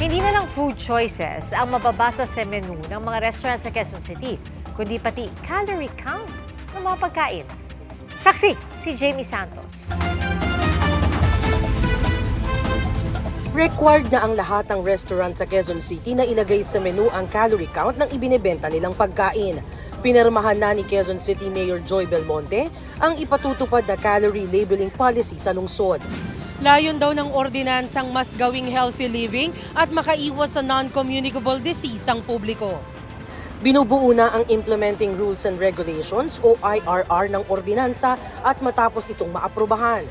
Hindi na lang food choices ang mababasa sa menu ng mga restaurant sa Quezon City, kundi pati calorie count ng mga pagkain. Saksi si Jamie Santos. Required na ang lahat ng restaurant sa Quezon City na ilagay sa menu ang calorie count ng ibinebenta nilang pagkain. Pinirmahan na ni Quezon City Mayor Joy Belmonte ang ipatutupad na calorie labeling policy sa lungsod. Layon daw ng ordinansang mas gawing healthy living at makaiwas sa non-communicable disease ang publiko. Binubuo na ang Implementing Rules and Regulations o IRR ng ordinansa at matapos itong maaprubahan.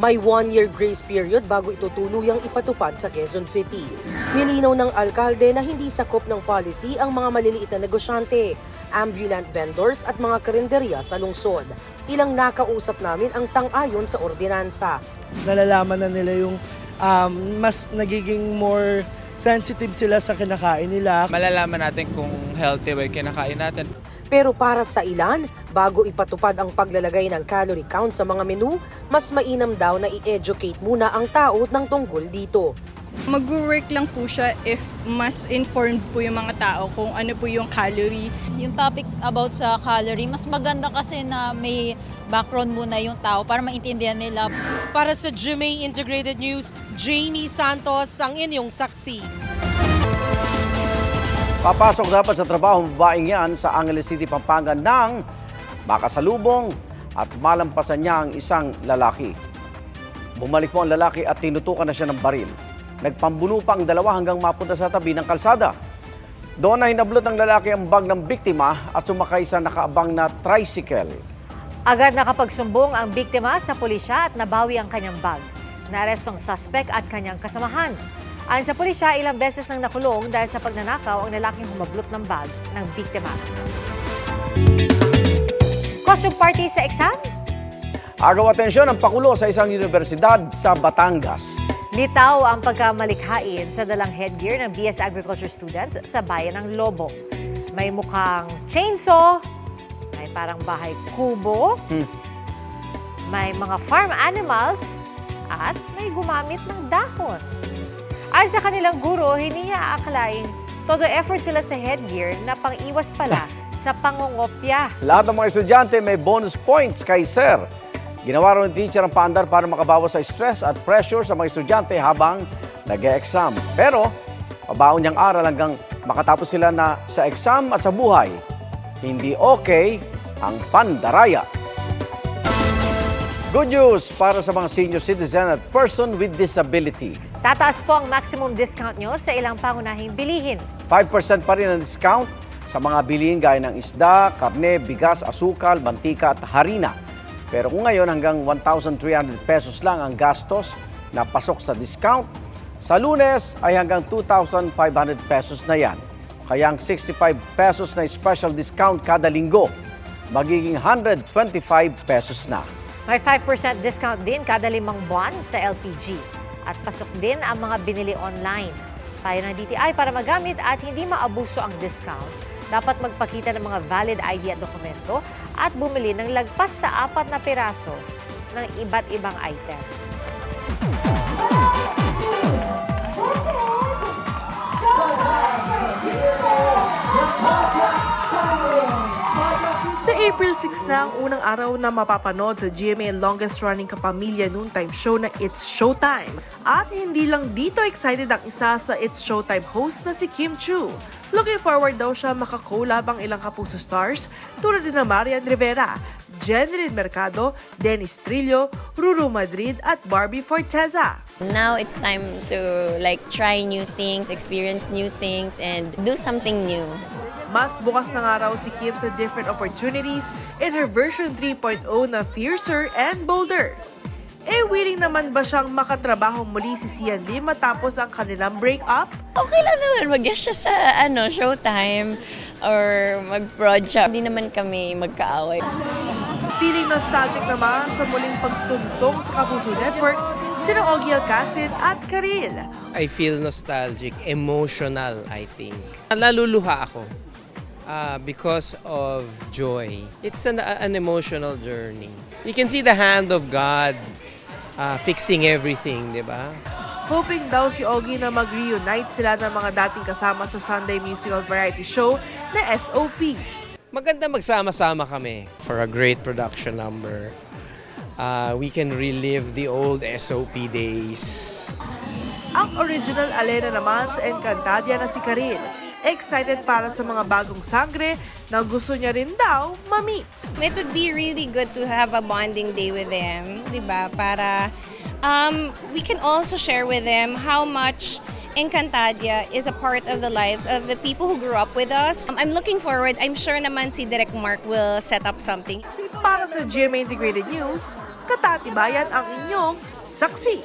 May 1-year grace period bago ito tuluyang ipatupad sa Quezon City. Nilinaw ng alkalde na hindi sakop ng policy ang mga maliliit na negosyante, ambulant vendors at mga karinderya sa lungsod. Ilang nakausap namin ang sang-ayon sa ordinansa. Nalalaman na nila yung mas nagiging more sensitive sila sa kinakain nila. Malalaman natin kung healthy ba yung kinakain natin. Pero para sa ilan, bago ipatupad ang paglalagay ng calorie count sa mga menu, mas mainam daw na i-educate muna ang tao ng tungkol dito. Mag-work lang po siya if mas informed po yung mga tao kung ano po yung calorie. Yung topic about sa calorie, mas maganda kasi na may background muna yung tao para maintindihan nila. Para sa GMA Integrated News, Jamie Santos ang inyong saksi. Papasok dapat sa trabaho ang babaeng yan sa Angeles City, Pampanga nang makasalubong at malampasan niya ang isang lalaki. Bumalik po ang lalaki at tinutukan na siya ng baril. Nagpambuno pa ang dalawa hanggang mapunta sa tabi ng kalsada. Doon na hinablot ng lalaki ang bag ng biktima at sumakay sa nakaabang na tricycle. Agad nakapagsumbong ang biktima sa pulisya at nabawi ang kanyang bag. Naaresto ang suspect at kanyang kasamahan. Ayon sa pulisya, ilang beses nang nakulong dahil sa pagnanakaw ang lalaking humablot ng bag ng biktima. Costume party sa exam? Agaw atensyon ang pakulo sa isang universidad sa Batangas. Litaw ang pagkamalikhain sa dalang headgear ng BS Agriculture students sa bayan ng Lobo. May mukhang chainsaw, may parang bahay kubo, may mga farm animals, at may gumamit ng dahon. Ayon sa kanilang guro, hindi niya aakalain todo effort sila sa headgear na pang-iwas pala sa pangungopya. Lahat ng mga estudyante may bonus points kay Sir. Ginawa rin ng teacher ang paandar para makabawas sa stress at pressure sa mga estudyante habang nag-e-exam. Pero, pabaon niyang aral hanggang makatapos sila na sa exam at sa buhay. Hindi okay ang pandaraya. Good news para sa mga senior citizen at person with disability. Tataas po ang maximum discount nyo sa ilang pangunahing bilihin. 5% pa rin ang discount sa mga bilihin gaya ng isda, karne, bigas, asukal, mantika at harina. Pero kung ngayon hanggang 1,300 pesos lang ang gastos na pasok sa discount, sa Lunes ay hanggang 2,500 pesos na yan. Kaya ang 65 pesos na special discount kada linggo, magiging 125 pesos na. May 5% discount din kada 5 buwan sa LPG. At pasok din ang mga binili online. Tayo ng DTI para magamit at hindi maabuso ang discount. Dapat magpakita ng mga valid ID at dokumento at bumili ng lagpas sa 4 na piraso ng iba't ibang item. Sa April 6 na ang unang araw na mapapanood sa GMA longest-running kapamilya noontime show na It's Showtime. At hindi lang dito excited ang isa sa It's Showtime host na si Kim Chu. Looking forward daw siya makakolab ang ilang kapuso stars tulad ni Marian Rivera, Jenryn Mercado, Dennis Trillo, Ruru Madrid at Barbie Forteza. Now it's time to try new things, experience new things, and do something new. Mas bukas na nga raw si Kim sa different opportunities in her version 3.0 na Fiercer and Bolder. Willing naman ba siyang makatrabaho muli si Sian Lim matapos ang kanilang breakup? Okay lang naman mag-guest siya sa Showtime or mag-project. Hindi naman kami magkaaway. Feeling nostalgic naman sa muling pagtuntong sa Kapuso Network, sina Ogie Alcacid at Karil. I feel nostalgic, emotional, I think. Naluluha ako because of joy. It's an emotional journey. You can see the hand of God fixing everything, di ba? Hoping daw si Ogie na mag-reunite sila ng mga dating kasama sa Sunday musical variety show na SOP. Maganda magsama-sama kami for a great production number. We can relive the old SOP days. Ang original Alena naman sa Encantadia na si Karil. Excited para sa mga bagong sangre na gusto niya rin daw ma-meet. It would be really good to have a bonding day with them, di ba? Para we can also share with them how much Encantadia is a part of the lives of the people who grew up with us. I'm looking forward. I'm sure naman si Direk Mark will set up something. Para sa GMA Integrated News, Katatibayan ang inyong saksi.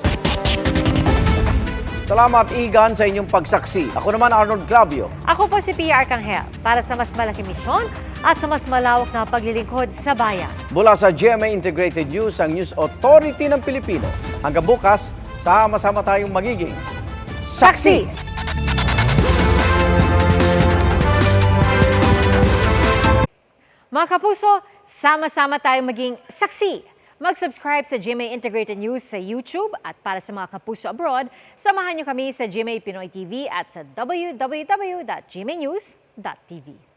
Salamat, Igan, sa inyong pagsaksi. Ako naman, Arnold Clavio. Ako po si Pia Arcangel para sa mas malaking misyon at sa mas malawak na paglilingkod sa bayan. Mula sa GMA Integrated News, ang News Authority ng Pilipino. Hanggang bukas, sama-sama tayong magiging Saksi! Mga kapuso, sama-sama tayong maging saksi. Mag-subscribe sa GMA Integrated News sa YouTube at para sa mga kapuso abroad, samahan niyo kami sa GMA Pinoy TV at sa www.gmanews.tv.